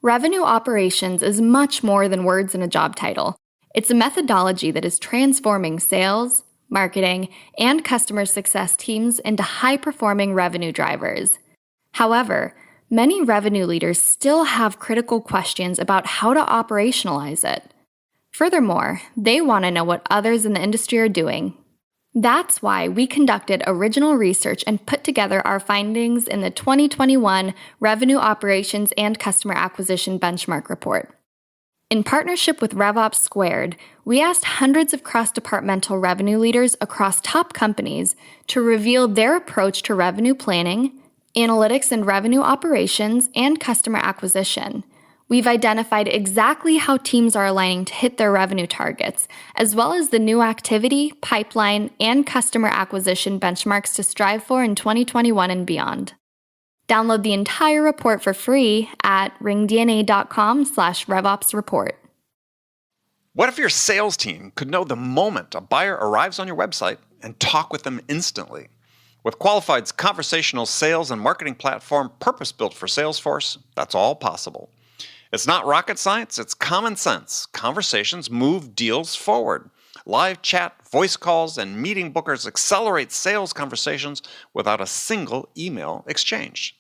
Revenue operations is much more than words in a job title. It's a methodology that is transforming sales, marketing, and customer success teams into high-performing revenue drivers. However, many revenue leaders still have critical questions about how to operationalize it. Furthermore, they want to know what others in the industry are doing. That's why we conducted original research and put together our findings in the 2021 Revenue Operations and Customer Acquisition Benchmark Report. In partnership with RevOps Squared, we asked hundreds of cross-departmental revenue leaders across top companies to reveal their approach to revenue planning, analytics and revenue operations, and customer acquisition. We've identified exactly how teams are aligning to hit their revenue targets, as well as the new activity, pipeline, and customer acquisition benchmarks to strive for in 2021 and beyond. Download the entire report for free at ringdna.com/RevOpsReport. What if your sales team could know the moment a buyer arrives on your website and talk with them instantly? With Qualified's conversational sales and marketing platform purpose-built for Salesforce, that's all possible. It's not rocket science, it's common sense. Conversations move deals forward. Live chat, voice calls, and meeting bookers accelerate sales conversations without a single email exchange.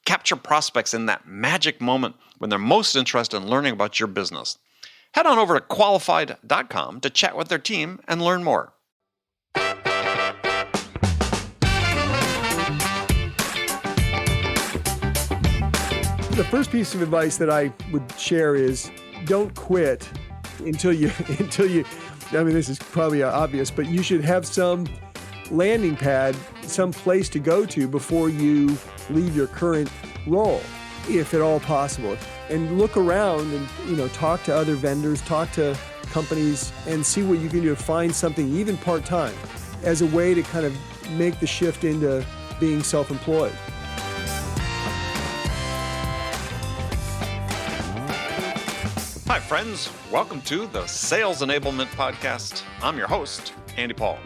Capture prospects in that magic moment when they're most interested in learning about your business. Head on over to qualified.com to chat with their team and learn more. The first piece of advice that I would share is don't quit until you, I mean, this is probably obvious, but you should have some landing pad, some place to go to before you leave your current role, if at all possible. And look around and, talk to other vendors, talk to companies, and see what you can do to find something, even part-time, as a way to kind of make the shift into being self-employed. Hi, friends. Welcome to the Sales Enablement Podcast. I'm your host, Andy Paul.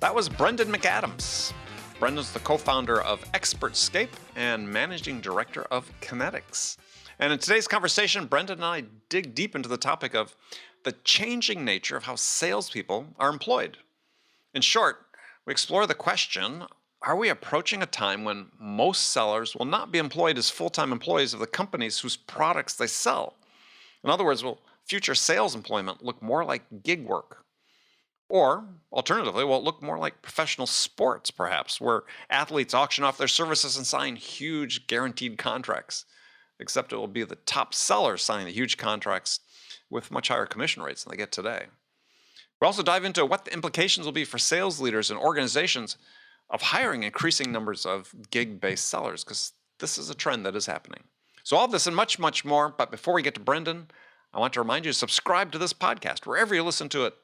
That was Brendan McAdams. Brendan's the co-founder of Expertscape and managing director of Kiinetics. And in today's conversation, Brendan and I dig deep into the topic of the changing nature of how salespeople are employed. In short, we explore the question, are we approaching a time when most sellers will not be employed as full-time employees of the companies whose products they sell? In other words, will future sales employment look more like gig work? Or, alternatively, will it look more like professional sports, perhaps, where athletes auction off their services and sign huge guaranteed contracts? Except it will be the top sellers signing the huge contracts with much higher commission rates than they get today. We'll also dive into what the implications will be for sales leaders and organizations of hiring increasing numbers of gig-based sellers, because this is a trend that is happening. So all this and much, much more. But before we get to Brendan, I want to remind you to subscribe to this podcast wherever you listen to it.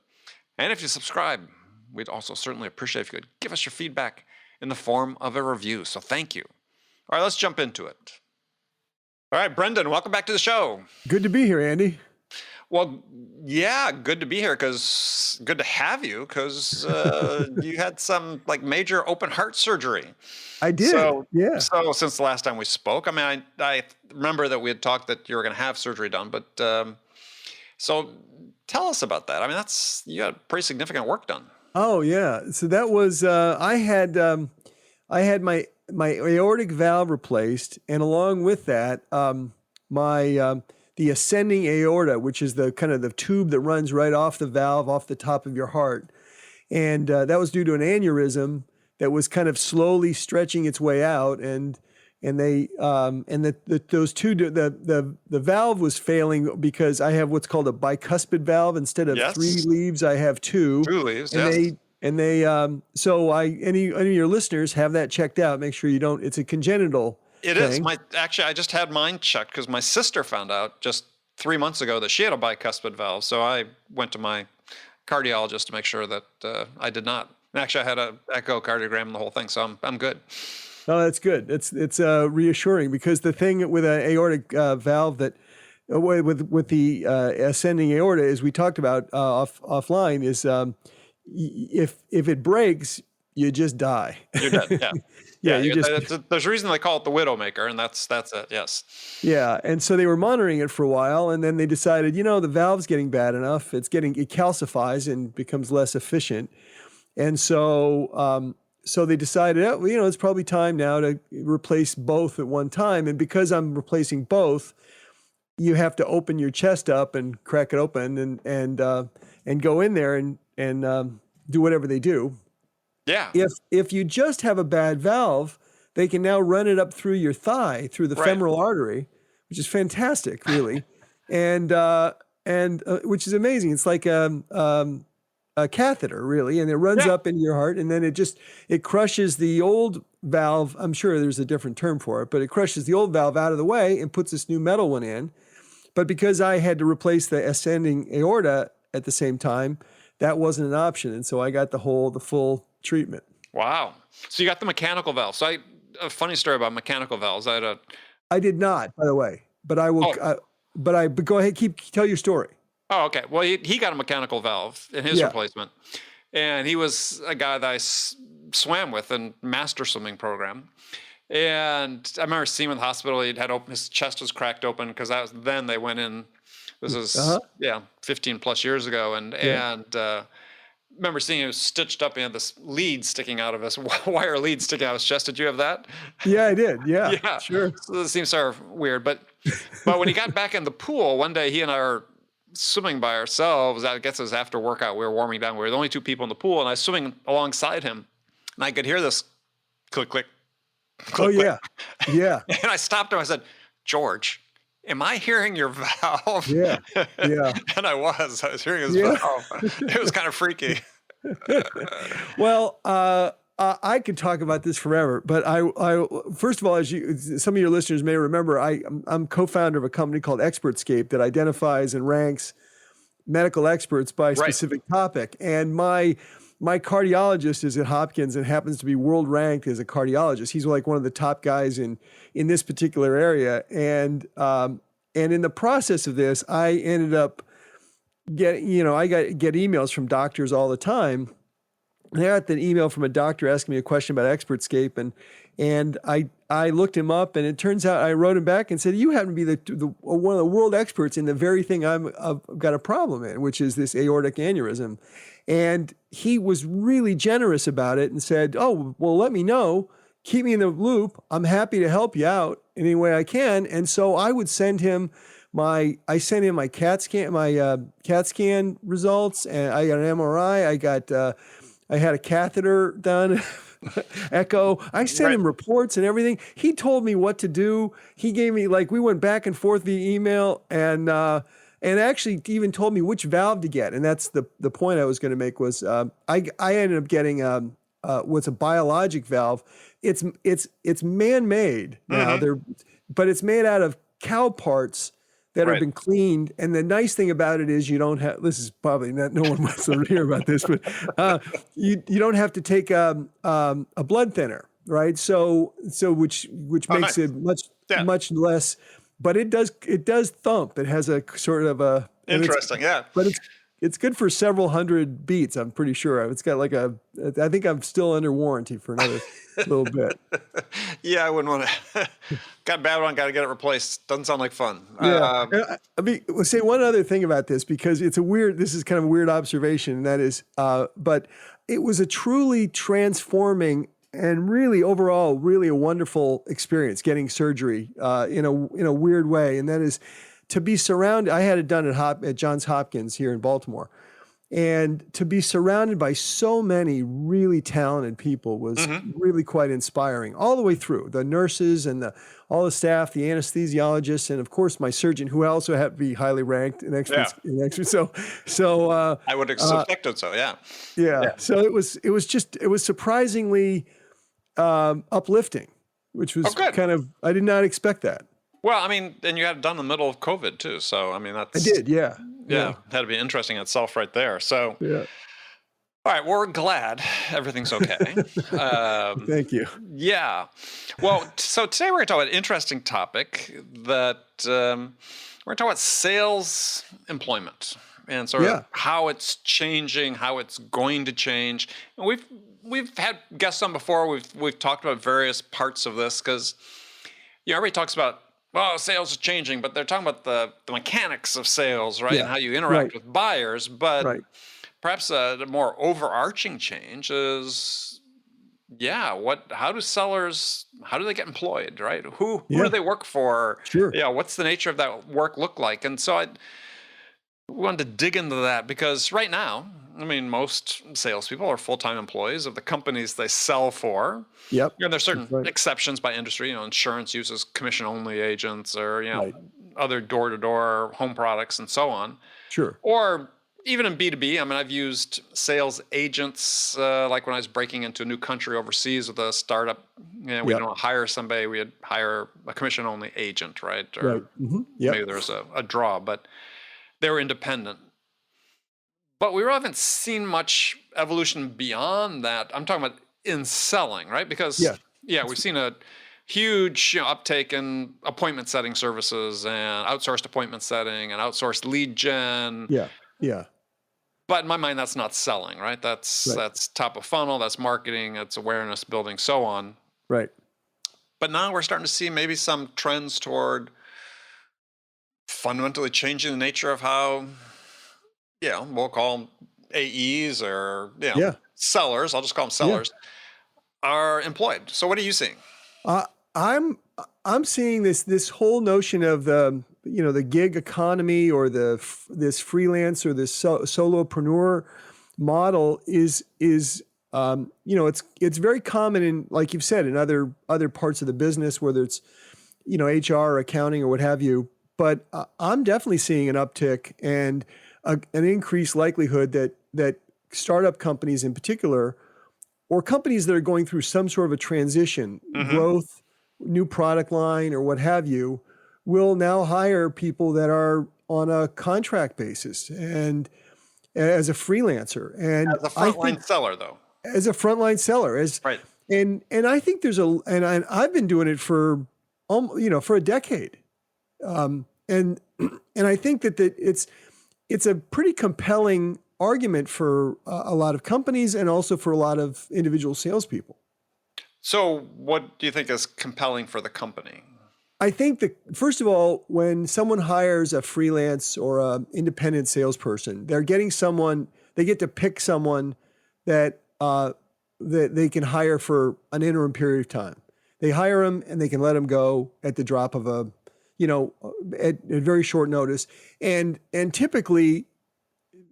And if you subscribe, we'd also certainly appreciate if you could give us your feedback in the form of a review. So thank you. All right, let's jump into it. All right, Brendan, welcome back to the show. Good to be here, Andy. Well, yeah, good to be here good to have you because you had some major open heart surgery. I did, yeah. So since the last time we spoke, I mean, I remember that we had talked that you were going to have surgery done, but so tell us about that. I mean, you had pretty significant work done. Oh yeah, so that was I had my aortic valve replaced, and along with that, the ascending aorta, which is the kind of the tube that runs right off the valve, off the top of your heart, and that was due to an aneurysm that was kind of slowly stretching its way out, and the valve was failing because I have what's called a bicuspid valve. Instead of 3 leaves, I have 2. 2 leaves, and so any of your listeners have that checked out. Make sure you don't. It's a congenital. It is. Actually, I just had mine checked because my sister found out just 3 months ago that she had a bicuspid valve. So I went to my cardiologist to make sure that I did not. And actually, I had an echocardiogram and the whole thing, so I'm good. Oh, that's good. It's reassuring because the thing with an aortic valve that with the ascending aorta, as we talked about offline, is if it breaks, you just die. You're dead. Yeah. Yeah, There's a reason they call it the Widowmaker, and that's it. Yes. Yeah, and so they were monitoring it for a while, and then they decided, the valve's getting bad enough. It calcifies and becomes less efficient, and so they decided, it's probably time now to replace both at one time. And because I'm replacing both, you have to open your chest up and crack it open and go in there and do whatever they do. Yeah. If you just have a bad valve, they can now run it up through your thigh, through the femoral artery, which is fantastic, really, and which is amazing. It's like a catheter, really, and it runs up into your heart, and then it crushes the old valve. I'm sure there's a different term for it, but it crushes the old valve out of the way and puts this new metal one in. But because I had to replace the ascending aorta at the same time, that wasn't an option, and so I got the full treatment. Wow. So you got the mechanical valve. So a funny story about mechanical valves. I did not, by the way, but I will. But go ahead, tell your story. Oh, okay. Well, he got a mechanical valve in his replacement, and he was a guy that I swam with in master swimming program. And I remember seeing him in the hospital. His chest was cracked open because then they went in. This is 15 plus years ago, and remember seeing him stitched up. He had this lead sticking out of his wire lead sticking out of his chest. Did you have that? Yeah, I did. Yeah, sure. So this seems sort of weird, but when he got back in the pool one day, he and I are swimming by ourselves. I guess it was after workout. We were warming down. We were the only two people in the pool, and I was swimming alongside him, and I could hear this click, click, click. Oh yeah, yeah. And I stopped him. I said, "George, am I hearing your valve?" Yeah. And I was hearing his valve. It was kind of freaky. Well, I could talk about this forever, but I first of all, as some of your listeners may remember, I'm co-founder of a company called Expertscape that identifies and ranks medical experts by a specific topic. And my cardiologist is at Hopkins and happens to be world ranked as a cardiologist. He's like one of the top guys in this particular area. And in the process of this, I ended up get emails from doctors all the time. And I got an email from a doctor asking me a question about Expertscape, and I looked him up, and it turns out I wrote him back and said, "You happen to be the one of the world experts in the very thing I've got a problem in, which is this aortic aneurysm." And he was really generous about it and said, "Oh, well, let me know. Keep me in the loop. I'm happy to help you out any way I can." And so I would send him my CAT scan results, and I got an MRI. I had a catheter done, echo. I sent him reports and everything. He told me what to do. He gave me, we went back and forth via email, and actually even told me which valve to get. And that's the point I was going to make was I ended up getting what's a biologic valve. It's man-made now, but it's made out of cow parts that have been cleaned. And the nice thing about it is you don't have, this is probably not, no one wants to hear about this, but you don't have to take a blood thinner, right? So which makes it much less, but it does thump. It has a sort of a interesting, but it's good for several hundred beats. I'm pretty sure it's got I think I'm still under warranty for another little bit. Yeah, I wouldn't want to. Got a bad one, got to get it replaced. Doesn't sound like fun. Yeah. We'll say one other thing about this, because this is kind of a weird observation, and that is, but it was a truly transforming and really overall, really a wonderful experience getting surgery in a weird way. And that is to be surrounded. I had it done at Johns Hopkins here in Baltimore. And to be surrounded by so many really talented people was really quite inspiring all the way through. The nurses and all the staff, the anesthesiologists, and of course my surgeon, who also had to be highly ranked in experts. So I would have suspected so. Yeah. So it was surprisingly uplifting, which was kind of, I did not expect that. Well, I mean, and you had it done in the middle of COVID too. So, I mean, I did, yeah. Had to be interesting itself right there. So, yeah. All right, well, we're glad everything's okay. Thank you. Yeah. Well, so today we're going to talk about an interesting topic that we're going to talk about sales employment. and sort Yeah. of how it's changing, how it's going to change. And we've had guests on before. We've talked about various parts of this because everybody talks about, well, sales is changing, but they're talking about the mechanics of sales, right? Yeah. And how you interact Right. with buyers. But Right. perhaps the more overarching change is, how do they get employed, right? Who do Yeah. they work for? Sure. Yeah, what's the nature of that work look like? And so I wanted to dig into that because right now, I mean, most salespeople are full-time employees of the companies they sell for. Yep. There's certain That's right. exceptions by industry. Insurance uses commission-only agents, or Right. other door-to-door home products and so on. Sure. Or even in B2B, I mean, I've used sales agents, like when I was breaking into a new country overseas with a startup. We Yep. don't hire somebody, we'd hire a commission-only agent, right? Or Right. Yep. maybe there's a draw, but they were independent. But we really haven't seen much evolution beyond that. I'm talking about in selling, right? Because we've seen a huge uptake in appointment setting services and outsourced appointment setting and outsourced lead gen. Yeah. Yeah. But in my mind, that's not selling, right? That's top of funnel, that's marketing, that's awareness building, so on. Right. But now we're starting to see maybe some trends toward fundamentally changing the nature of how, we'll call them AEs or sellers. I'll just call them sellers are employed. So what are you seeing? I'm seeing this whole notion of the gig economy or this freelance or this solopreneur model is it's very common in, like you've said, in other parts of the business, whether it's HR or accounting or what have you. But I'm definitely seeing an uptick and an increased likelihood that startup companies in particular, or companies that are going through some sort of a transition, growth, new product line, or what have you, will now hire people that are on a contract basis and as a freelancer. And as a frontline seller, though. As a frontline seller, right. And I think and I've been doing it for a decade. And I think that it's a pretty compelling argument for a lot of companies and also for a lot of individual salespeople. So what do you think is compelling for the company? I think that, first of all, when someone hires a freelance or an independent salesperson, they get to pick someone that they can hire for an interim period of time. They hire them and they can let them go at the drop of at very short notice. And typically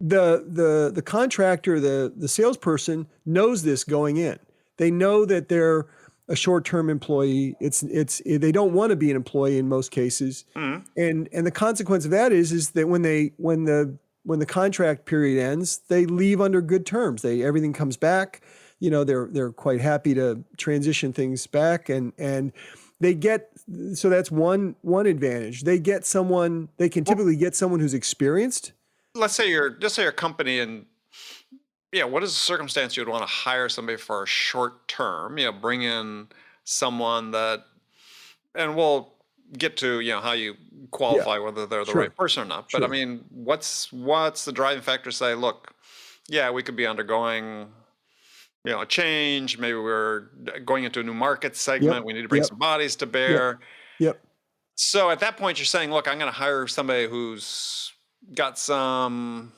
the contractor, the salesperson knows this going in. They know that they're a short-term employee. They don't want to be an employee in most cases. And the consequence of that is that when the contract period ends, they leave under good terms. Everything comes back. They're quite happy to transition things back, and they get, so that's one advantage. They can typically get someone who's experienced. Let's say you're a company, and what is the circumstance you'd want to hire somebody for a short term? Bring in someone that, and we'll get to how you qualify whether they're the right person or not. But I mean, what's the driving factor? Say, look, we could be undergoing a change. Maybe we're going into a new market segment. We need to bring some bodies to bear. Yep. So at that point, you're saying, look, I'm going to hire somebody who's got some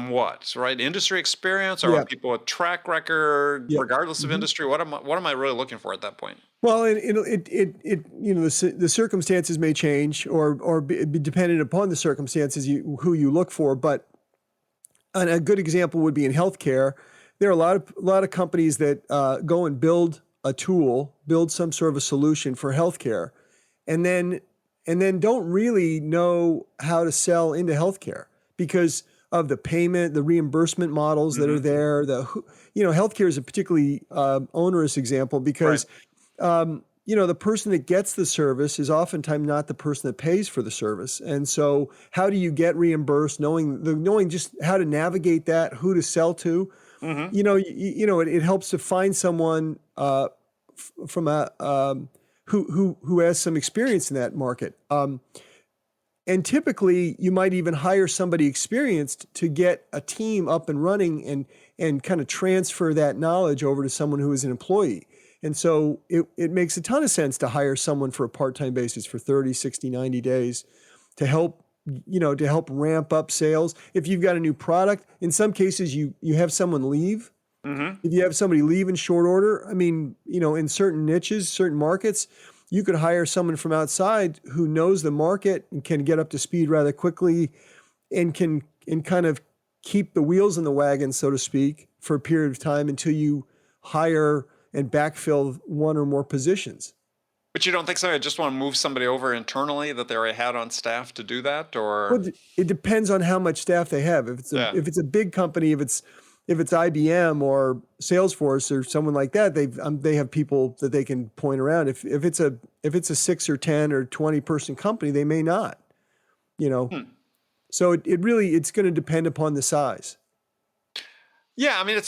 what, right? Industry experience, or people with track record, regardless of industry. What am I really looking for at that point? Well, the circumstances may change or be dependent upon the circumstances who you look for. But a good example would be in healthcare. There are a lot of companies that go and build a tool, build some sort of a solution for healthcare, and then don't really know how to sell into healthcare because of the payment, the reimbursement models that are there. Healthcare is a particularly onerous example because the person that gets the service is oftentimes not the person that pays for the service. And so how do you get reimbursed, knowing just how to navigate that, who to sell to? It helps to find someone from who has some experience in that market. and typically you might even hire somebody experienced to get a team up and running and kind of transfer that knowledge over to someone who is an employee. And so it makes a ton of sense to hire someone for a part-time basis for 30, 60, 90 days to help ramp up sales. If you've got a new product, in some cases you have someone leave. If you have somebody leave in short order, I mean, in certain niches, certain markets, you could hire someone from outside who knows the market and can get up to speed rather quickly and can kind of keep the wheels in the wagon, so to speak, for a period of time until you hire and backfill one or more positions. But you don't think so? I just want to move somebody over internally that they already had on staff to do that, or? Well, it depends on how much staff they have. If it's a big company, if it's IBM or Salesforce or someone like that, they have people that they can point around. If it's a 6 or 10 or 20 person company, they may not. So it's going to depend upon the size. Yeah, I mean,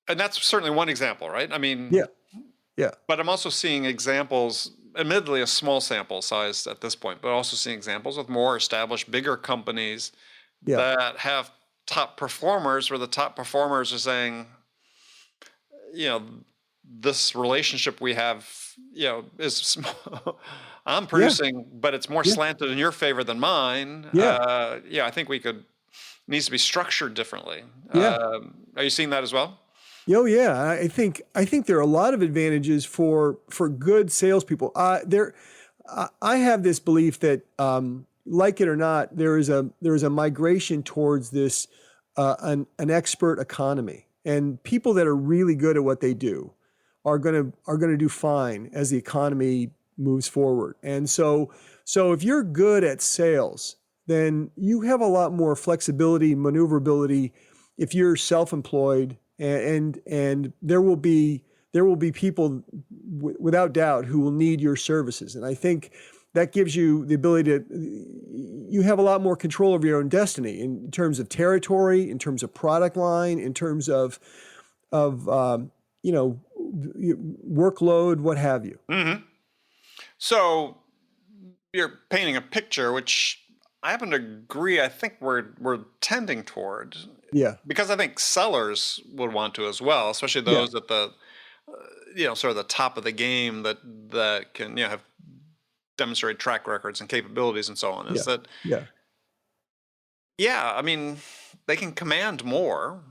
and that's certainly one example, right? I mean, yeah. But I'm also seeing examples, admittedly a small sample size at this point, but also seeing examples with more established, bigger companies that have top performers, where the top performers are saying, this relationship we have, is small. I'm producing, but it's more slanted in your favor than mine. I think needs to be structured differly. Are you seeing that as well? Oh yeah, I think there are a lot of advantages for good salespeople. I have this belief that, like it or not, there is a migration towards this an expert economy, and people that are really good at what they do are gonna do fine as the economy moves forward. And so if you're good at sales, then you have a lot more flexibility, maneuverability. If you're self-employed, and there will be people without doubt who will need your services. And I think that gives you the ability you have a lot more control over your own destiny in terms of territory, in terms of product line, in terms of workload, what have you. Mm-hmm. So you're painting a picture, which I happen to agree. I think we're tending toward. Yeah. Because I think sellers would want to as well, especially those at the, sort of the top of the game that can, have demonstrated track records and capabilities and so on. I mean, they can command more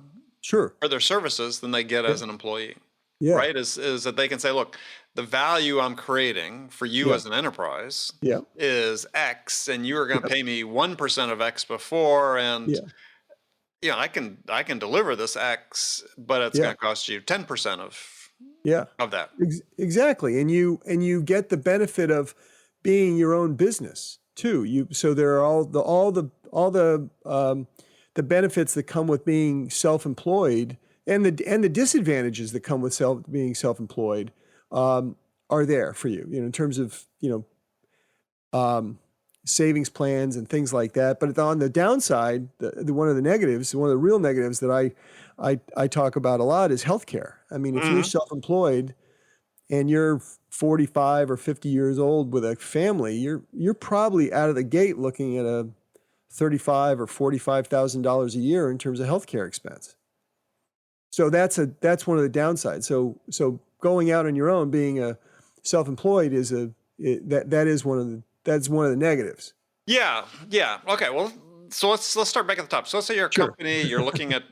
for their services than they get as an employee. Yeah. Right? Is that they can say, look, the value I'm creating for you as an enterprise is X, and you are going to pay me 1% of X before, and I can deliver this X, but it's going to cost you 10% of that. Exactly, and you get the benefit of being your own business too. So there are all the benefits that come with being self-employed, and the disadvantages that come with being self-employed are there for you. In terms of savings plans and things like that. But on the downside, one of the real negatives that I talk about a lot is healthcare. I mean, if you're self-employed and you're 45 or 50 years old with a family, you're probably out of the gate looking at a $35,000 or $45,000 a year in terms of healthcare expense. So that's one of the downsides. So going out on your own, being a self-employed that's one of the negatives. Yeah. Okay. Well, so let's start back at the top. So let's say you're a company, you're looking at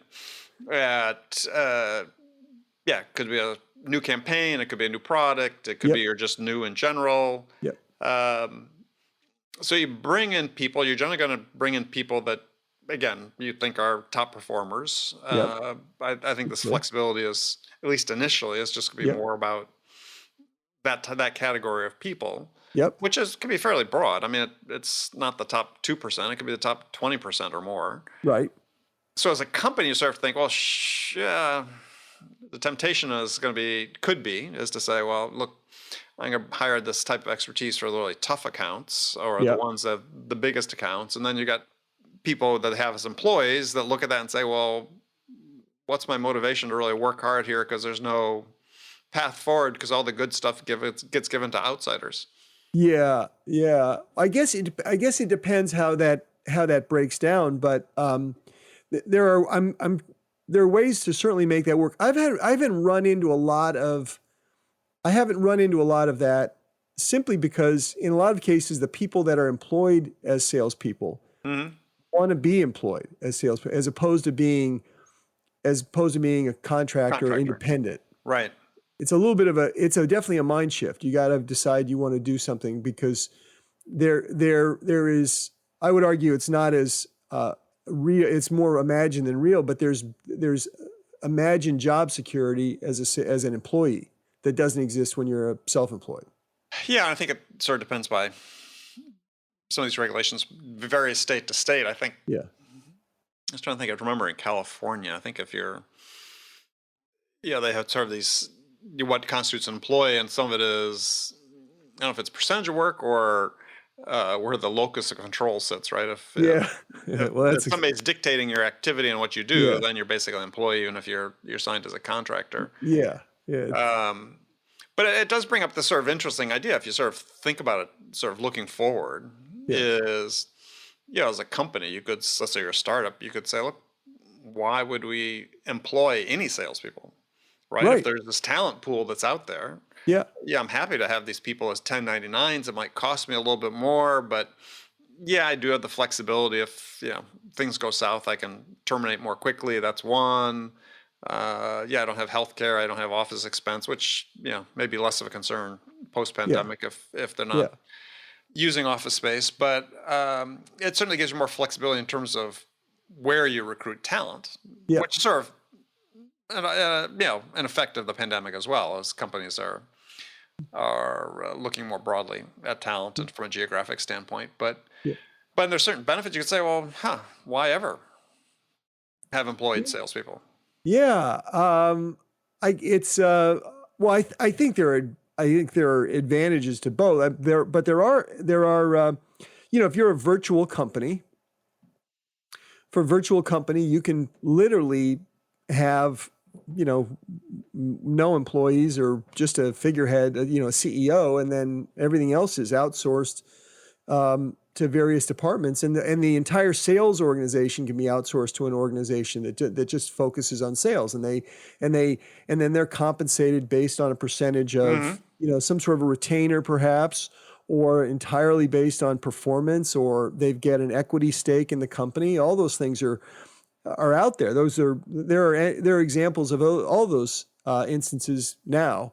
could be a new campaign, it could be a new product, it could be you're just new in general. So you bring in people. You're generally going to bring in people that, again, you think are top performers. I think this flexibility is, at least initially, is just going to be more about that category of people. Which can be fairly broad. I mean, it's not the top 2%. It could be the top 20% or more. Right. So as a company, you start to think, well, the temptation is could be to say, well, look, I'm going to hire this type of expertise for the really tough accounts, or the ones that have the biggest accounts. And then you got people that have as employees that look at that and say, well, what's my motivation to really work hard here? Because there's no path forward, because all the good stuff gets given to outsiders. Yeah, yeah. I guess it depends how that breaks down, but there are there are ways to certainly make that work. I haven't run into a lot of that simply because in a lot of cases the people that are employed as salespeople Mm-hmm. want to be employed as salespeople as opposed to being a contractor or Contractor. independent. Right. It's definitely a mind shift. You got to decide you want to do something because there is, I would argue it's not as real, it's more imagined than real, but there's imagined job security as an employee that doesn't exist when you're a self-employed. Yeah, I think it sort of depends by some of these regulations, varies state to state. I think Yeah. I was trying to think. I remember in California, I think if you're, yeah, they have sort of these what constitutes an employee, and some of it is, I don't know if it's percentage of work or where the locus of control sits, right? Yeah. Yeah. Well, If somebody's dictating your activity and what you do, yeah. then you're basically an employee, even if you're signed as a contractor. Yeah. Yeah. Um, but it does bring up this sort of interesting idea, if you sort of think about it, sort of looking forward, Yeah. is, as a company, you could, let's say you're a startup, you could say, look, why would we employ any salespeople, right? Right. If there's this talent pool that's out there, Yeah. yeah, I'm happy to have these people as 1099s. It might cost me a little bit more, but yeah, I do have the flexibility. If things go south, I can terminate more quickly. That's one. I don't have health care. I don't have office expense, which may be less of a concern post-pandemic if they're Yeah. not using office space. But it certainly gives you more flexibility in terms of where you recruit talent, Yeah. which is sort of an effect of the pandemic as well, as companies are looking more broadly at talent and from a geographic standpoint. But Yeah. there's certain benefits. You could say, well, why ever have employed salespeople? Yeah. I think there are advantages to both. But there are if you're a virtual company, you can literally have no employees or just a figurehead, a CEO, and then everything else is outsourced to various departments, and the entire sales organization can be outsourced to an organization that just focuses on sales, and then they're compensated based on a percentage of some sort of a retainer perhaps, or entirely based on performance, or they get an equity stake in the company. All those things are out there. There are examples of all those instances now.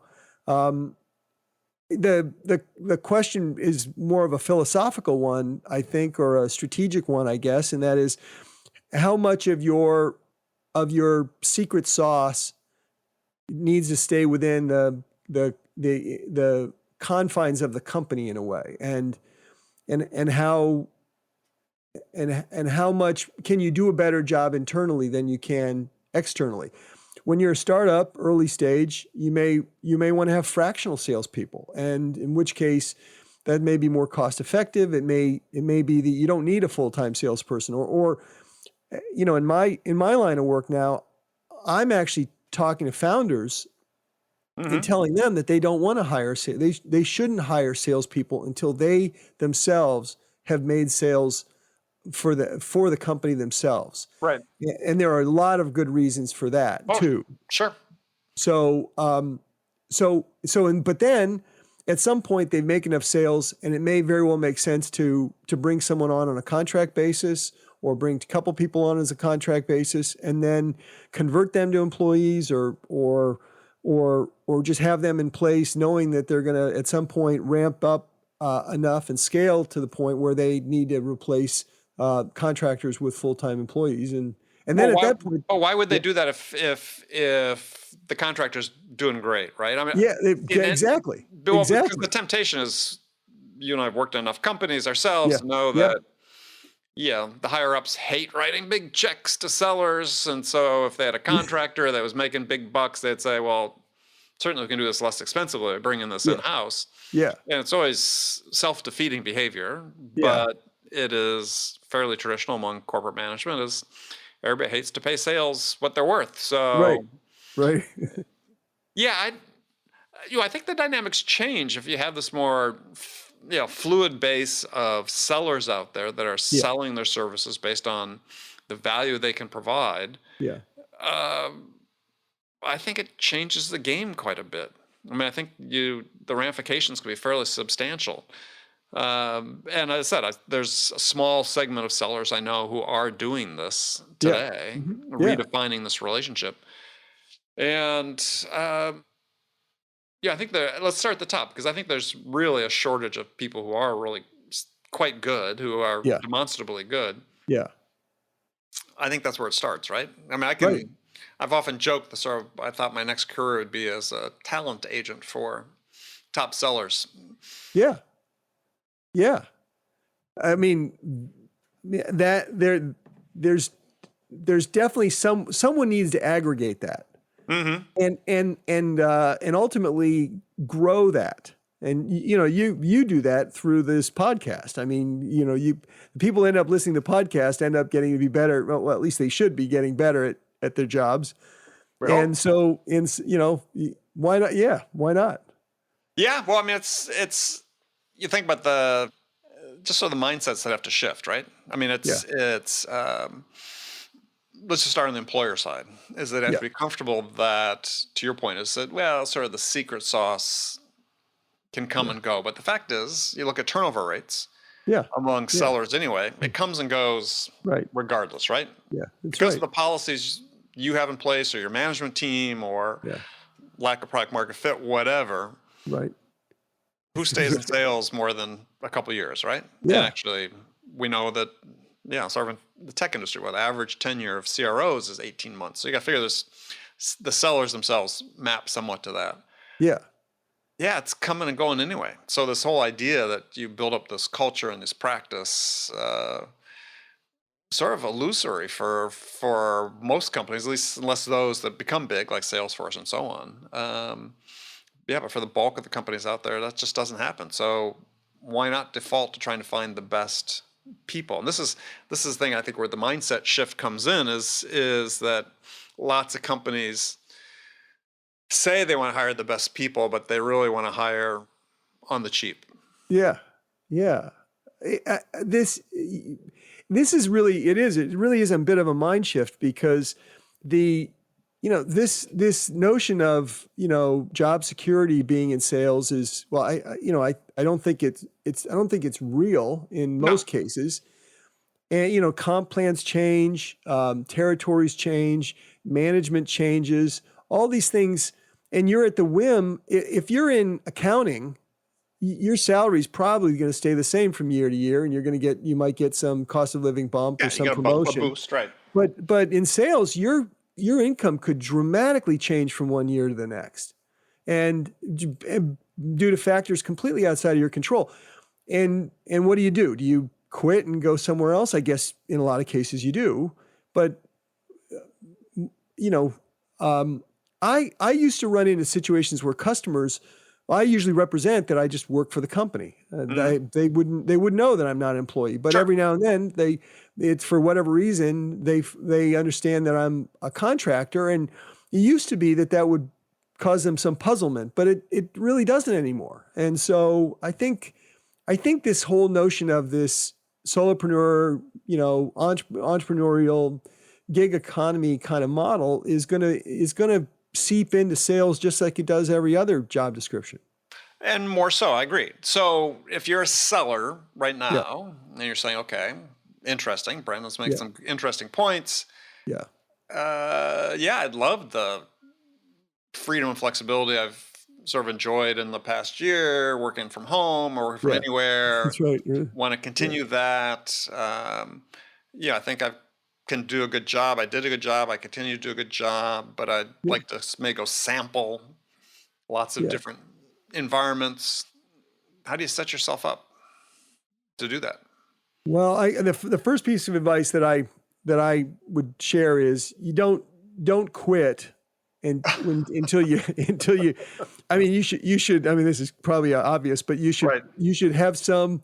The question is more of a philosophical one, I think, or a strategic one, I guess, and that is how much of your secret sauce needs to stay within the confines of the company in a way, and how much can you do a better job internally than you can externally. When you're a startup, early stage, you may want to have fractional salespeople, and in which case that may be more cost effective. It may be that you don't need a full-time salesperson, or in my line of work now, I'm actually talking to founders and telling them that they don't want to hire they shouldn't hire salespeople until they themselves have made sales for the company themselves. Right. And there are a lot of good reasons for that too. Sure. So, but then at some point they make enough sales, and it may very well make sense to bring someone on a contract basis, or bring a couple people on as a contract basis, and then convert them to employees, or just have them in place, knowing that they're going to at some point ramp up enough and scale to the point where they need to replace contractors with full-time employees, and then at that point. But why would they do that if the contractor's doing great, right? I mean, exactly. Because Exactly. the temptation is, you and I have worked in enough companies ourselves to know that, the higher ups hate writing big checks to sellers, and so if they had a contractor that was making big bucks, they'd say, well, certainly we can do this less expensively, bringing this in-house. Yeah. And it's always self-defeating behavior, but it is fairly traditional among corporate management, is everybody hates to pay sales what they're worth. So right. I think the dynamics change if you have this more fluid base of sellers out there that are Yeah. selling their services based on the value they can provide, Yeah. I think it changes the game quite a bit. I mean, I think the ramifications can be fairly substantial. And as I said, there's a small segment of sellers I know who are doing this today, Yeah. redefining this relationship. And I think let's start at the top, because I think there's really a shortage of people who are really quite good, who are Yeah. demonstrably good. Yeah. I think that's where it starts, right? I mean, Right. I've often joked I thought my next career would be as a talent agent for top sellers. Yeah. Yeah. I mean, there's definitely someone needs to aggregate that, and ultimately grow that. And you do that through this podcast. I mean, people end up listening to podcasts, end up getting to be better. Well, at least they should be getting better at their jobs. And so, why not? Yeah, why not? Yeah, well, I mean, it's you think about the mindsets that have to shift, right? I mean, let's just start on the employer side. Is that they have to be comfortable that, to your point, is that, well, sort of the secret sauce can come and go. But the fact is, you look at turnover rates among sellers anyway, it comes and goes regardless, right? Yeah, because of the policies you have in place, or your management team, or lack of product market fit, whatever. Right. Who stays in sales more than a couple of years, right? Yeah. And actually, we know that, sort of in the tech industry, the average tenure of CROs is 18 months. So you got to figure the sellers themselves map somewhat to that. Yeah. Yeah, it's coming and going anyway. So this whole idea that you build up this culture and this practice, sort of illusory for most companies, at least unless those that become big, like Salesforce and so on. But for the bulk of the companies out there, that just doesn't happen. So why not default to trying to find the best people? And this is the thing, I think, where the mindset shift comes in, is that lots of companies say they want to hire the best people, but they really want to hire on the cheap. Yeah. Yeah. This is really, it really is a bit of a mind shift, because this notion of, job security being in sales is, well, I don't think it's real in most cases. And, comp plans change, territories change, management changes, all these things. And you're at the whim. If you're in accounting, your salary is probably going to stay the same from year to year, and you might get some cost of living bump or some promotion. A boost, right? But in sales, your income could dramatically change from one year to the next, and due to factors completely outside of your control. And what do? Do you quit and go somewhere else? I guess in a lot of cases you do. But I used to run into situations where customers, I usually represent that I just work for the company. They wouldn't know that I'm not an employee, but every now and then it's for whatever reason, they understand that I'm a contractor. And it used to be that would cause them some puzzlement, but it really doesn't anymore. And so I think this whole notion of this solopreneur, entrepreneurial gig economy kind of model is gonna seep into sales just like it does every other job description. And more so, I agree. So if you're a seller right now and you're saying, okay, interesting, Brent, let's make some interesting points. Yeah. I'd love the freedom and flexibility I've sort of enjoyed in the past year, working from home or working from anywhere. That's right. Want to continue that. I think I can do a good job. I did a good job. I continue to do a good job, but I'd like to maybe go sample lots of different environments. How do you set yourself up to do that? Well, the first piece of advice that I would share is you don't quit until you. I mean, you should. I mean, this is probably obvious, but you should have some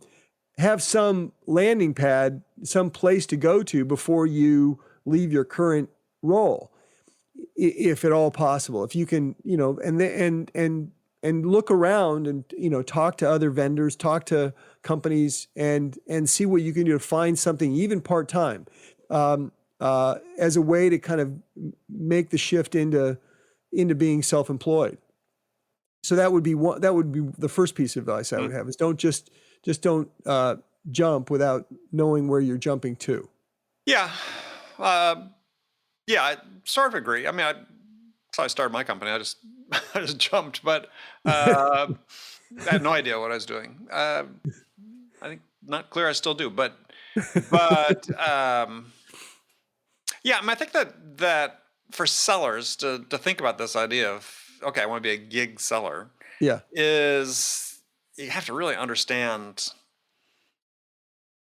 landing pad, some place to go to before you leave your current role, if at all possible. If you can, and and look around and, talk to other vendors, talk to companies and see what you can do to find something even part-time, as a way to kind of make the shift into being self-employed. So that would be the first piece of advice I would have is don't don't jump without knowing where you're jumping to. Yeah. I sort of agree. I mean, so I started my company. I just jumped, but I had no idea what I was doing. I think not clear. I still do, but yeah. I mean, I think that for sellers to think about this idea of, okay, I want to be a gig seller. Yeah. Is you have to really understand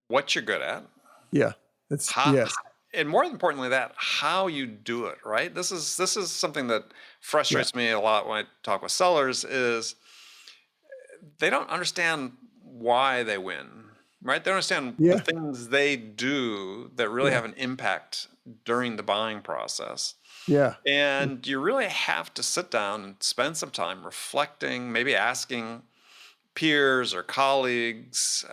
what you're good at. Yeah. Yes. And more importantly, how you do it, right? This is something that frustrates me a lot when I talk with sellers is they don't understand why they win, right? They don't understand the things they do that really have an impact during the buying process. Yeah. And you really have to sit down and spend some time reflecting, maybe asking peers or colleagues,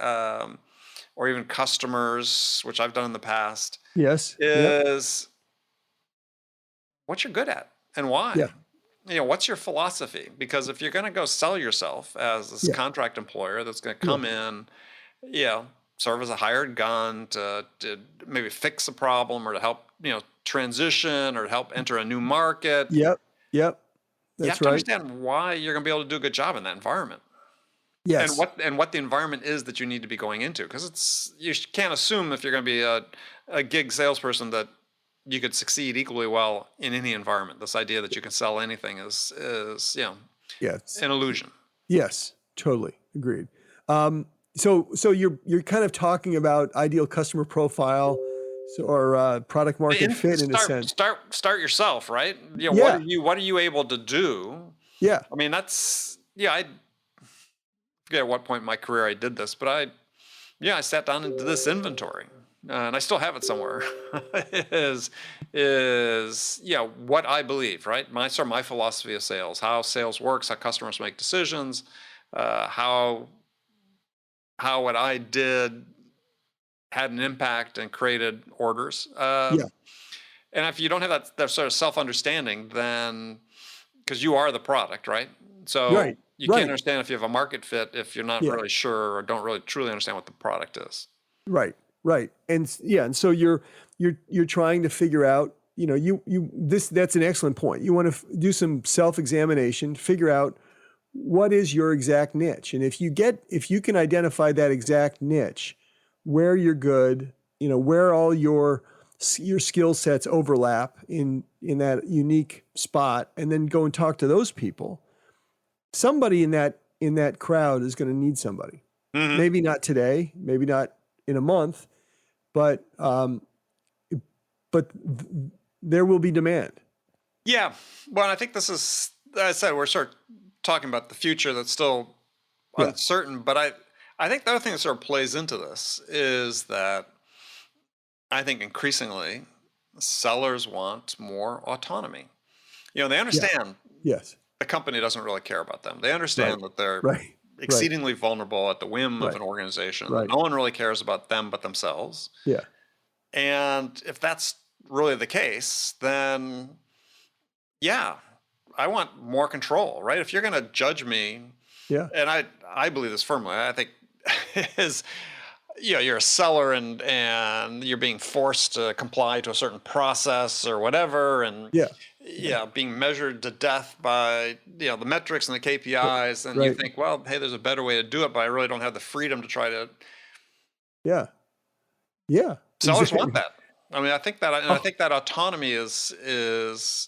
or even customers, which I've done in the past. Yes. Is what you're good at and why. Yeah. What's your philosophy? Because if you're going to go sell yourself as this contract employer that's going to come in, serve as a hired gun to maybe fix a problem or to help, transition or help enter a new market. Yep. That's you have to right. understand why you're going to be able to do a good job in that environment. Yes. And what the environment is that you need to be going into, because you can't assume if you're going to be a gig salesperson that you could succeed equally well in any environment. This idea that you can sell anything is an illusion. Yes, totally agreed. So you're kind of talking about ideal customer profile, or product market fit in a sense. Start yourself, right? What are you able to do? Yeah. I mean, that's I forget at what point in my career I did this, but I sat down and did this inventory, and I still have it somewhere. is what I believe, right? My philosophy of sales, how sales works, how customers make decisions, how what I did had an impact and created orders. And if you don't have that sort of self-understanding, then because you are the product, right? So you can't understand if you have a market fit if you're not really sure or don't really truly understand what the product is. Right. And so you're trying to figure out, that's an excellent point. You want to do some self-examination, figure out what is your exact niche. And if you can identify that exact niche, where you're good, where all your skill sets overlap in that unique spot, and then go and talk to those people, somebody in that crowd is going to need somebody. Mm-hmm. Maybe not today, maybe not in a month, but there will be demand. Yeah. Well, I think this is, as I said, we're sort of talking about the future that's still uncertain, but I think the other thing that sort of plays into this is that I think increasingly sellers want more autonomy. They understand the company doesn't really care about them. They understand that they're exceedingly vulnerable at the whim of an organization. That no one really cares about them but themselves. Yeah. And if that's really the case, then I want more control, right? If you're going to judge me, and I believe this firmly, I think is, you're a seller and you're being forced to comply to a certain process or whatever, and being measured to death by the metrics and the KPIs, and you think, well, hey, there's a better way to do it, but I really don't have the freedom to try to. Sellers want that. I mean, I think that autonomy is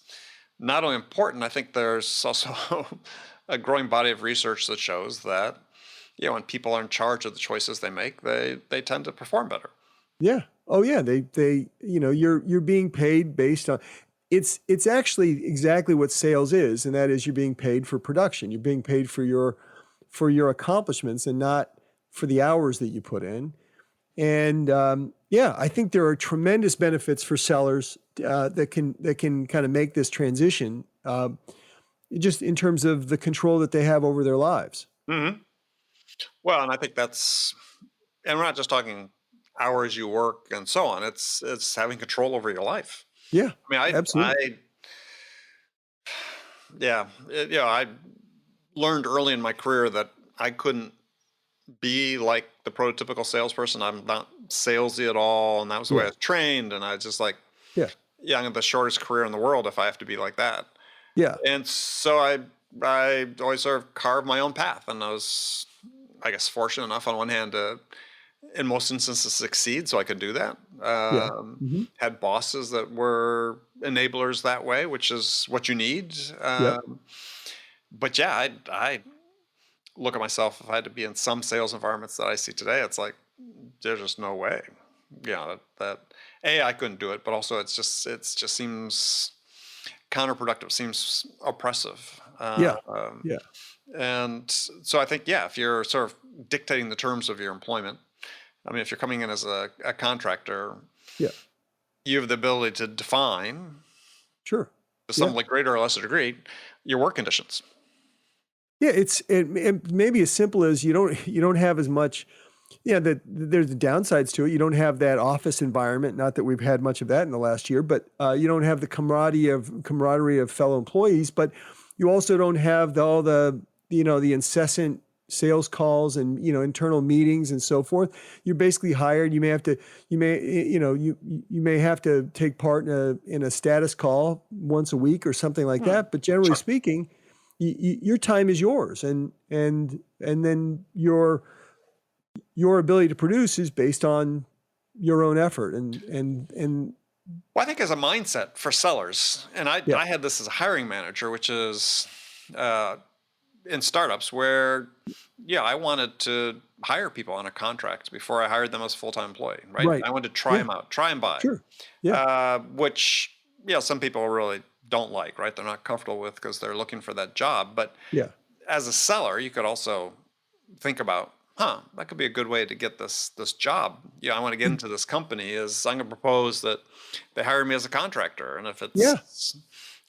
not only important. I think there's also a growing body of research that shows that when people are in charge of the choices they make, they tend to perform better. Yeah. Oh yeah. They you're being paid based on. It's actually exactly what sales is, and that is you're being paid for production. You're being paid for your accomplishments and not for the hours that you put in. And I think there are tremendous benefits for sellers that can kind of make this transition. just in terms of the control that they have over their lives. Mm-hmm. Well, and I think and we're not just talking hours you work and so on. It's having control over your life. Yeah, I mean, absolutely. I learned early in my career that I couldn't be like the prototypical salesperson. I'm not salesy at all, and that was the way I was trained. And I was just like, Yeah. I'm in the shortest career in the world if I have to be like that. Yeah. And so I always sort of carved my own path, and I was, I guess, fortunate enough on one hand to, in most instances, succeed, so I could do that. Mm-hmm. Had bosses that were enablers that way, which is what you need. But yeah, I look at myself, if I had to be in some sales environments that I see today, it's like, there's just no way. That I couldn't do it, but also it just seems counterproductive, seems oppressive. And so I think, if you're sort of dictating the terms of your employment, I mean, if you're coming in as a contractor, you have the ability to define, to some greater or lesser degree, your work conditions. Yeah, it may be as simple as you don't have as much. Yeah, there's the downsides to it. You don't have that office environment. Not that we've had much of that in the last year, but you don't have the camaraderie of fellow employees. But you also don't have all the incessant sales calls and internal meetings and so forth. You're basically hired. You may have to take part in a status call once a week or something like that. But generally speaking, your time is yours, and then your ability to produce is based on your own effort and well, I think as a mindset for sellers, and I had this as a hiring manager, which is in startups where I wanted to hire people on a contract before I hired them as a full-time employee, right? I wanted to try them out, try and buy. Which some people really don't like, right? They're not comfortable with because they're looking for that job. But as a seller, you could also think about, that could be a good way to get this job. I want to get into this company. Is I'm going to propose that they hire me as a contractor, and if it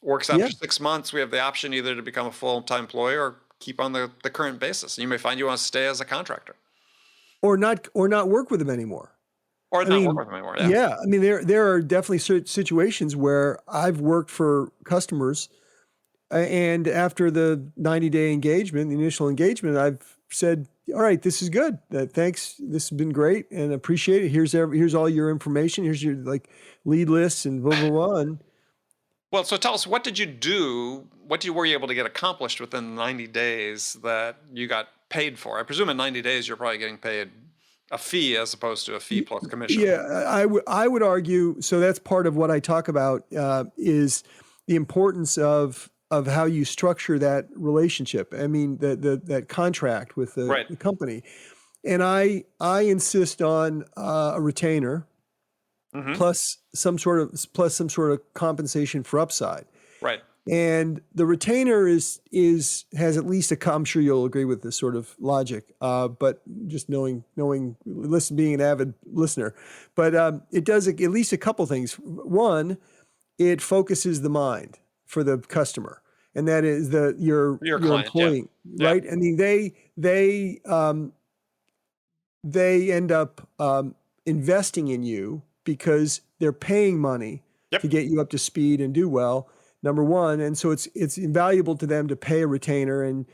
works after 6 months, we have the option either to become a full-time employee or keep on the current basis. And you may find you want to stay as a contractor, or not work with them anymore. Or not work with them anymore. Yeah. I mean, there are definitely situations where I've worked for customers, and after the 90-day engagement, the initial engagement, I've said, all right, this is good. Thanks. This has been great and appreciate it. Here's all your information. Here's your lead lists and blah, blah, blah. Well, so tell us, what did you do? What were you able to get accomplished within 90 days that you got paid for? I presume in 90 days, you're probably getting paid a fee as opposed to a fee plus commission. Yeah, I would argue. So that's part of what I talk about is the importance of how you structure that relationship. I mean, that contract with the company, and I insist on a retainer plus some sort of compensation for upside. Right. And the retainer has at least I'm sure you'll agree with this sort of logic, but just being an avid listener, but it does at least a couple things. One, it focuses the mind for the customer, and that is your client, employee, right? I mean, they end up investing in you because they're paying money to get you up to speed and do well. Number one, and so it's invaluable to them to pay a retainer, and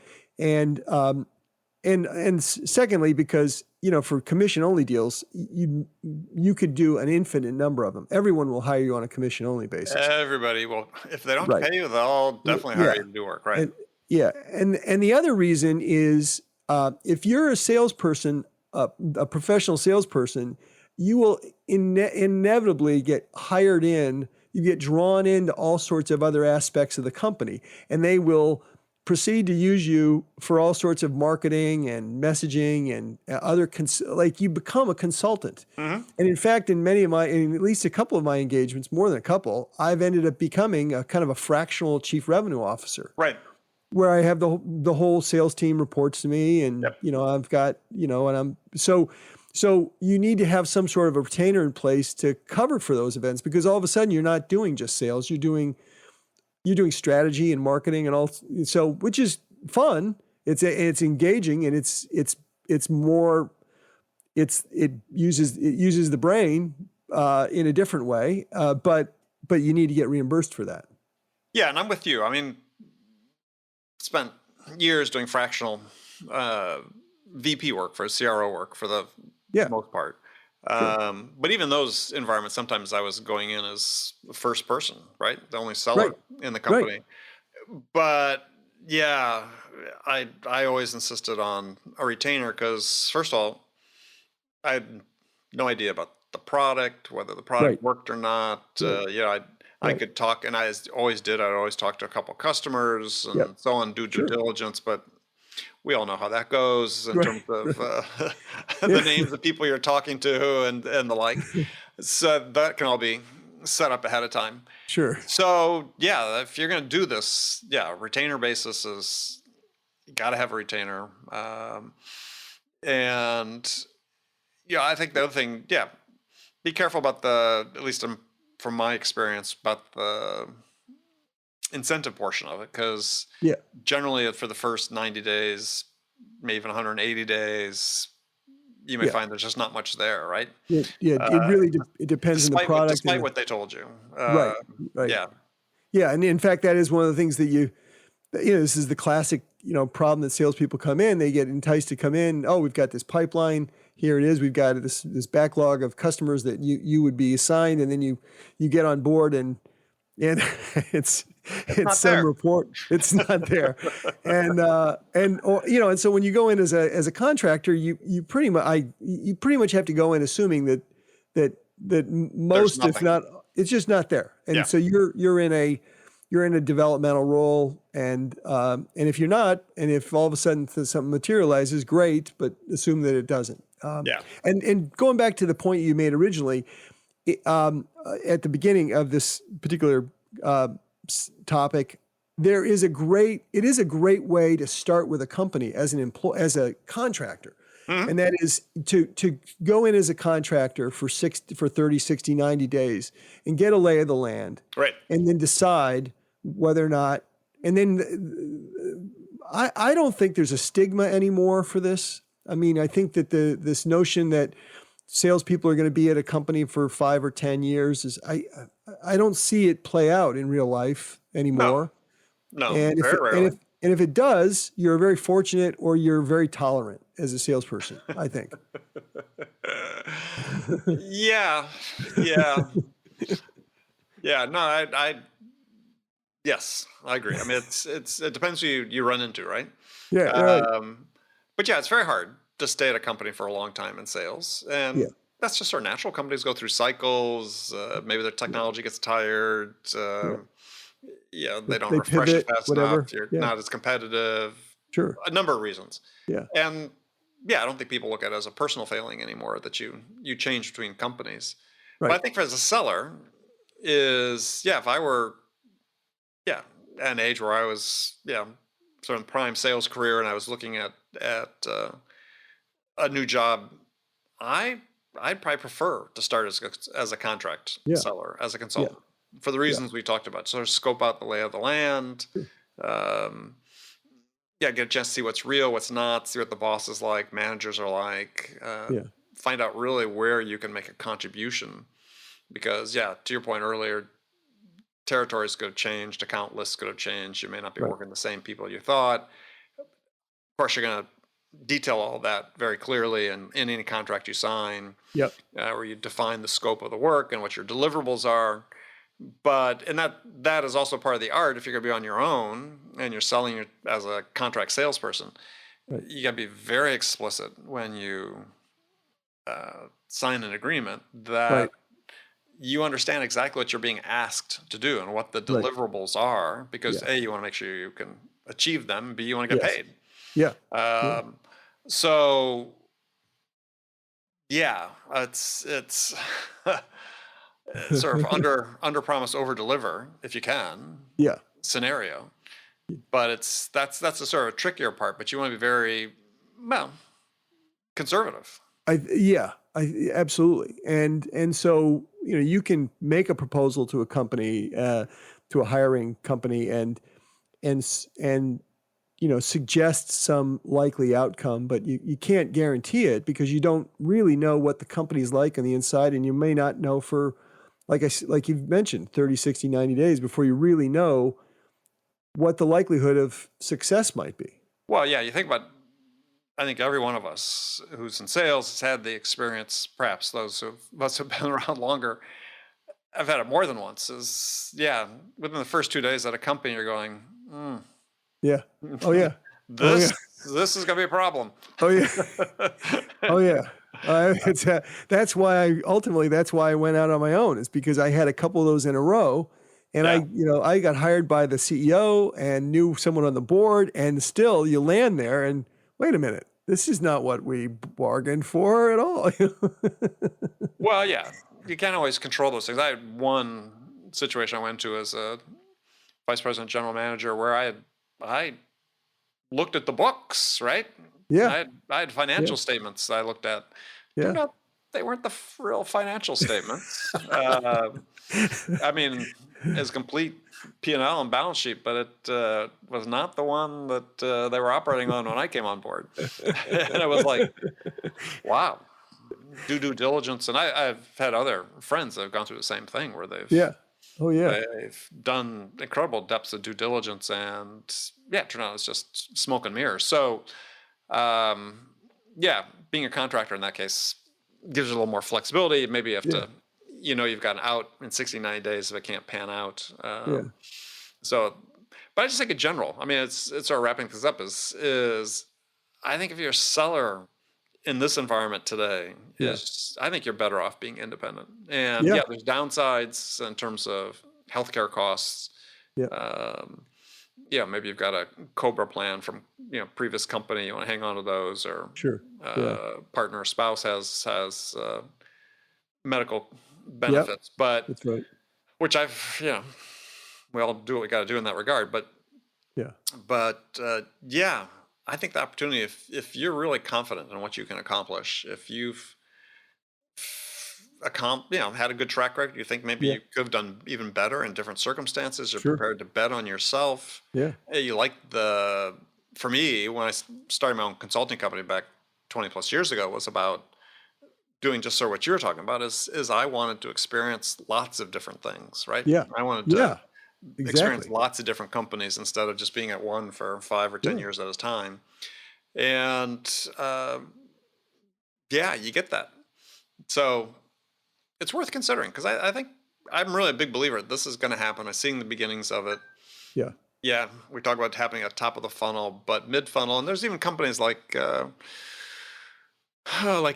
secondly, because for commission only deals, you could do an infinite number of them. Everyone will hire you on a commission only basis. Everybody will. If they don't pay you, they'll definitely hire you to do work, right? And the other reason is if you're a salesperson, a professional salesperson, you will inevitably get hired in. You get drawn into all sorts of other aspects of the company, and they will proceed to use you for all sorts of marketing and messaging and other you become a consultant. And in fact, in at least a couple of my engagements, more than a couple, I've ended up becoming a kind of a fractional chief revenue officer. Right. Where I have the whole sales team reports to me, and I've got and I'm So you need to have some sort of a retainer in place to cover for those events, because all of a sudden you're not doing just sales, you're doing you're doing strategy and marketing and all, so which is fun. It's engaging, and it's more. It uses the brain in a different way, but you need to get reimbursed for that. Yeah, and I'm with you. I mean, spent years doing fractional VP work for CRO work for the most part. But even those environments, sometimes I was going in as the first person, right? The only seller in the company. But yeah, I always insisted on a retainer because, first of all, I had no idea about the product, whether the product worked or not. I could talk, and I always did. I'd always talk to a couple of customers and so on, do due diligence. But we all know how that goes in terms of the names of people you're talking to and the like. So that can all be set up ahead of time. Sure. So yeah, if you're going to do this, retainer basis is, you got to have a retainer. And I think the other thing, be careful about at least from my experience, about the incentive portion of it, because generally for the first 90 days, maybe even 180 days, you may find there's just not much there, right? It really it depends on the product. Despite what they told you. Right. Yeah, and in fact, that is one of the things that this is the classic, problem that salespeople come in. They get enticed to come in. Oh, we've got this pipeline. Here it is. We've got this backlog of customers that you would be assigned, and then you get on board, and it's some report. It's not there, and so when you go in as a contractor, you pretty much have to go in assuming that most, if not, it's just not there, and so you're in a developmental role, and if you're not, and if all of a sudden something materializes, great, but assume that it doesn't. And going back to the point you made originally, at the beginning of this particular topic, it is a great way to start with a company as a contractor. Mm-hmm. And that is to go in as a contractor for 30, 60, 90 days and get a lay of the land. Right. And then decide whether or not, and then I don't think there's a stigma anymore for this. I mean, I think that this notion that salespeople are going to be at a company for 5 or 10 years I don't see it play out in real life anymore. No, and if it does, you're very fortunate, or you're very tolerant as a salesperson, I think. Yeah. No, yes, I agree. I mean, it depends who you run into, right? Yeah. Right. But it's very hard to stay at a company for a long time in sales. And that's just our natural. Companies go through cycles. Maybe their technology gets tired. They don't refresh it fast enough. You're not as competitive. Sure. A number of reasons. Yeah. And I don't think people look at it as a personal failing anymore that you change between companies. Right. But I think as a seller is, if I were, at an age where I was, sort of prime sales career, and I was looking at a new job, I'd probably prefer to start as a contract seller, as a consultant, for the reasons we talked about. Sort of scope out the lay of the land, get a chance to see what's real, what's not, see what the boss is like, managers are like, find out really where you can make a contribution. Because, to your point earlier, territories could have changed, account lists could have changed. You may not be working the same people you thought. Of course, you're going to detail all that very clearly in any contract you sign, where you define the scope of the work and what your deliverables are. And that is also part of the art. If you're going to be on your own and you're selling as a contract salesperson, you got to be very explicit when you sign an agreement that you understand exactly what you're being asked to do and what the deliverables are, because A, you want to make sure you can achieve them, B, you want to get paid. So it's sort of under promise, over deliver if you can scenario. But that's the sort of trickier part, but you want to be very conservative. Absolutely. And so, you can make a proposal to a company to a hiring company and suggest some likely outcome, but you can't guarantee it because you don't really know what the company's like on the inside, and you may not know for, like you've mentioned, 30, 60, 90 days before you really know what the likelihood of success might be. Well, yeah, you think about, I think every one of us who's in sales has had the experience, perhaps those of us who've been around longer, I've had it more than once, is, within the first 2 days at a company, you're going, Yeah. Oh, yeah. this is going to be a problem. Oh, yeah. Oh, yeah. That's why I went out on my own, is because I had a couple of those in a row. And I got hired by the CEO and knew someone on the board, and still you land there and wait a minute, this is not what we bargained for at all. Well, yeah, you can't always control those things. I had one situation I went to as a vice president, general manager, where I looked at the books, right? Yeah. I had financial statements I looked at. Yeah. They weren't the real financial statements. I mean, as complete P&L and balance sheet, but it was not the one that they were operating on when I came on board. And I was like, wow, due diligence. And I've had other friends that have gone through the same thing where they've they've done incredible depths of due diligence, and it turned out it's just smoke and mirrors. So being a contractor in that case gives you a little more flexibility. Maybe you have to, you've got an out in 60, 90 days if it can't pan out. So, but I just think in general, I mean, it's sort of wrapping things up is I think if you're a seller in this environment today, I think you're better off being independent. And there's downsides in terms of healthcare costs. Maybe you've got a COBRA plan from previous company. You want to hang on to those, or partner or spouse has medical benefits. But that's right. Which we all do what we got to do in that regard. But I think the opportunity, if you're really confident in what you can accomplish, if you've had a good track record, you think maybe you could have done even better in different circumstances, you're prepared to bet on yourself. You like for me, when I started my own consulting company back 20 plus years ago, was about doing just sort of what you were talking about, is I wanted to experience lots of different things, right? I wanted to experience lots of different companies instead of just being at one for 5 or 10 years at a time. And you get that. So it's worth considering, because I think I'm really a big believer this is going to happen. I'm seeing the beginnings of it. We talk about happening at top of the funnel, but mid funnel, and there's even companies like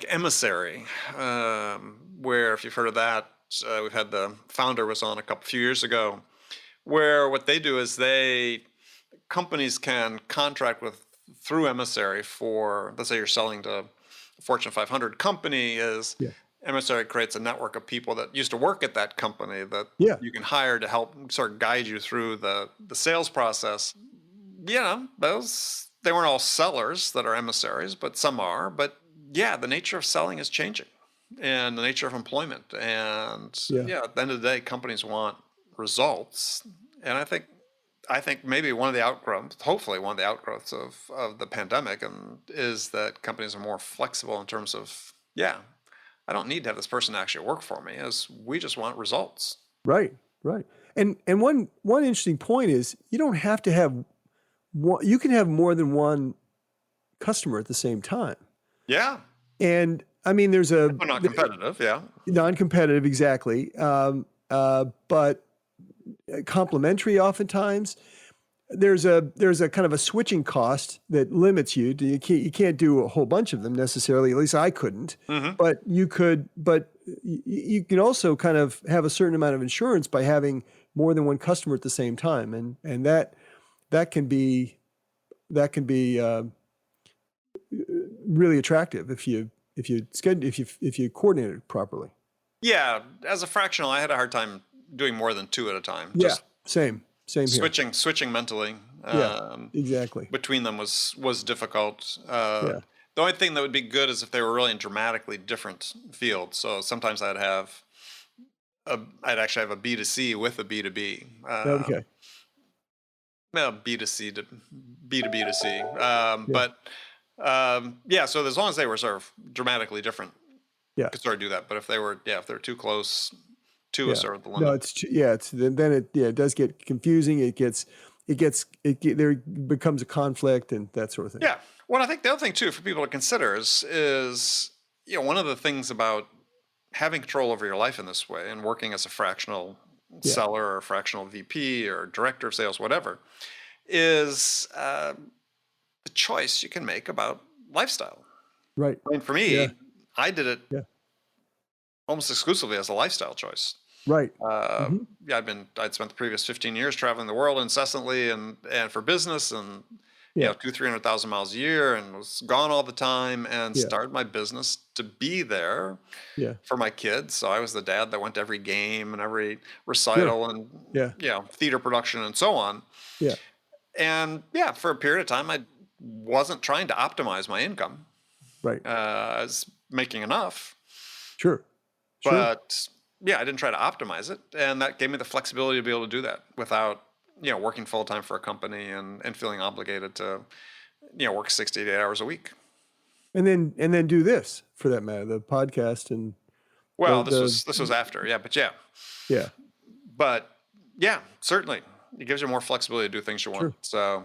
Emissary, where, if you've heard of that, we've had the founder was on a few years ago, where what they do is companies can contract through Emissary for, let's say you're selling to a Fortune 500 company, Emissary creates a network of people that used to work at that company that you can hire to help sort of guide you through the sales process. Those, they weren't all sellers that are emissaries, but some are. But the nature of selling is changing, and the nature of employment. And at the end of the day, companies want results. And I think maybe hopefully one of the outgrowths of the pandemic is that companies are more flexible in terms of, I don't need to have this person actually work for me, as we just want results. Right. And one interesting point is, you don't have to have one, you can have more than one customer at the same time. And I mean, there's non-competitive, non-competitive, exactly. But complementary oftentimes. There's a kind of a switching cost that limits you. You can't do a whole bunch of them necessarily. At least I couldn't. But you could. But you can also kind of have a certain amount of insurance by having more than one customer at the same time, and that can be really attractive if you coordinate it properly. As a fractional, I had a hard time doing more than two at a time. Same here. Switching mentally. Exactly. Between them was difficult. The only thing that would be good is if they were really in dramatically different fields. So sometimes I'd have I'd actually have a B2C with a B2B. Okay. Well, B2C to B2B to C. Yeah. But yeah, so as long as they were sort of dramatically different, Yeah. could sort of do that. But if they were too close, two is sort of the limit. No, then it does get confusing. There becomes a conflict and that sort of thing. Yeah. Well, I think the other thing too for people to consider is one of the things about having control over your life in this way and working as a fractional seller or a fractional VP or director of sales, whatever, is the choice you can make about lifestyle. Right. I mean, for me, I did it almost exclusively as a lifestyle choice. Right. I'd spent the previous 15 years traveling the world incessantly and for business and 200,000-300,000 miles a year and was gone all the time and started my business to be there for my kids. So I was the dad that went to every game and every recital and theater production and so on. Yeah. And for a period of time, I wasn't trying to optimize my income. Right. I was making enough. Sure. But I didn't try to optimize it. And that gave me the flexibility to be able to do that without, working full time for a company and feeling obligated to, work 60 to 8 hours a week. And then do this for that matter, the podcast and. Well, this was after. Yeah. But Yeah. But certainly it gives you more flexibility to do things you want. Sure. So,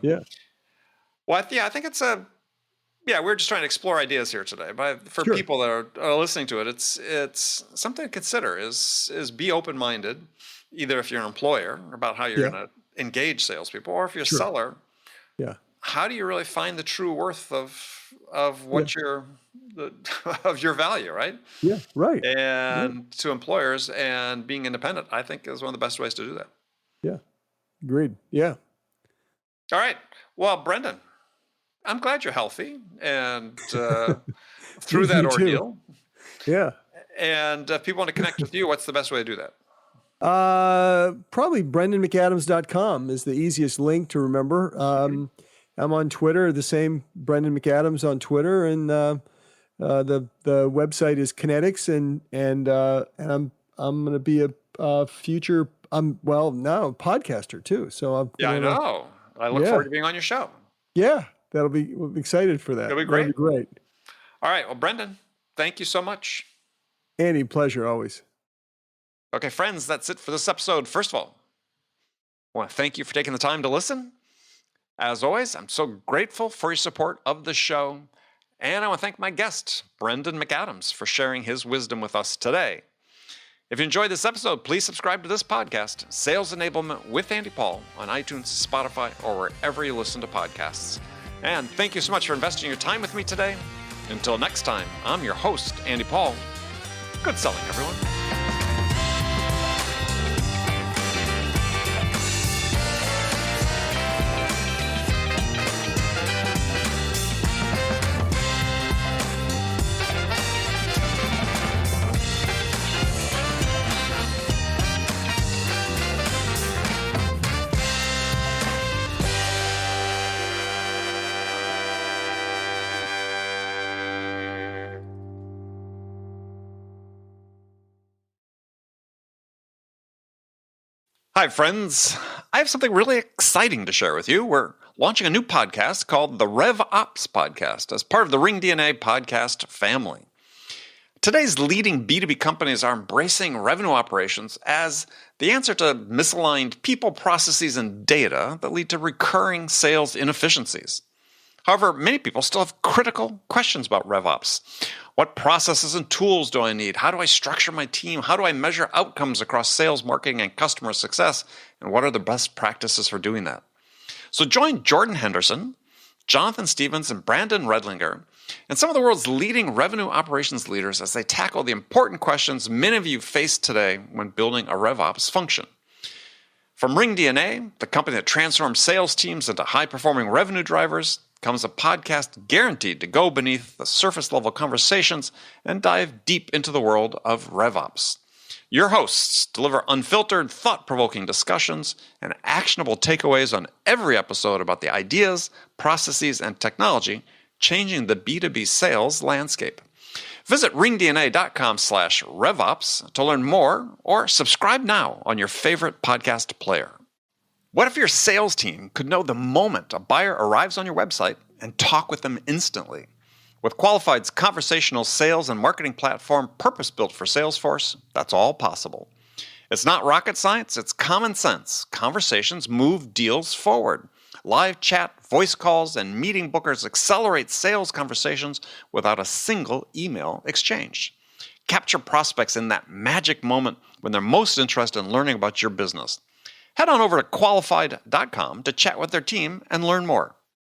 well, I think it's we're just trying to explore ideas here today. But for people that are listening to it, it's something to consider is be open-minded, either if you're an employer about how you're going to engage salespeople, or if you're a seller, how do you really find the true worth of what of your value, right? Yeah, right. And to employers and being independent, I think is one of the best ways to do that. Yeah, agreed. Yeah. All right. Well, Brendan, I'm glad you're healthy and through that ordeal. Yeah. And if people want to connect with you, what's the best way to do that? Probably BrendanMcAdams.com is the easiest link to remember. I'm on Twitter, the same Brendan McAdams on Twitter, and the website is Kiinetics, and I'm going to be a future podcaster too. So I know. I look forward to being on your show. Yeah. We're excited for that. That'll be great. That'll be great. All right. Well, Brendan, thank you so much. Andy, pleasure always. Okay, friends, that's it for this episode. First of all, I want to thank you for taking the time to listen. As always, I'm so grateful for your support of the show. And I want to thank my guest, Brendan McAdams, for sharing his wisdom with us today. If you enjoyed this episode, please subscribe to this podcast, Sales Enablement with Andy Paul, on iTunes, Spotify, or wherever you listen to podcasts. And thank you so much for investing your time with me today. Until next time, I'm your host, Andy Paul. Good selling, everyone. Hi, friends. I have something really exciting to share with you. We're launching a new podcast called the RevOps Podcast as part of the ringDNA podcast family. Today's leading B2B companies are embracing revenue operations as the answer to misaligned people, processes, and data that lead to recurring sales inefficiencies. However, many people still have critical questions about RevOps. What processes and tools do I need? How do I structure my team? How do I measure outcomes across sales, marketing, and customer success? And what are the best practices for doing that? So join Jordan Henderson, Jonathan Stevens, and Brandon Redlinger, and some of the world's leading revenue operations leaders as they tackle the important questions many of you face today when building a RevOps function. From ringDNA, the company that transforms sales teams into high-performing revenue drivers, comes a podcast guaranteed to go beneath the surface-level conversations and dive deep into the world of RevOps. Your hosts deliver unfiltered, thought-provoking discussions and actionable takeaways on every episode about the ideas, processes, and technology changing the B2B sales landscape. Visit ringdna.com/RevOps to learn more or subscribe now on your favorite podcast player. What if your sales team could know the moment a buyer arrives on your website and talk with them instantly? With Qualified's conversational sales and marketing platform purpose-built for Salesforce, that's all possible. It's not rocket science, it's common sense. Conversations move deals forward. Live chat, voice calls, and meeting bookers accelerate sales conversations without a single email exchange. Capture prospects in that magic moment when they're most interested in learning about your business. Head on over to qualified.com to chat with their team and learn more.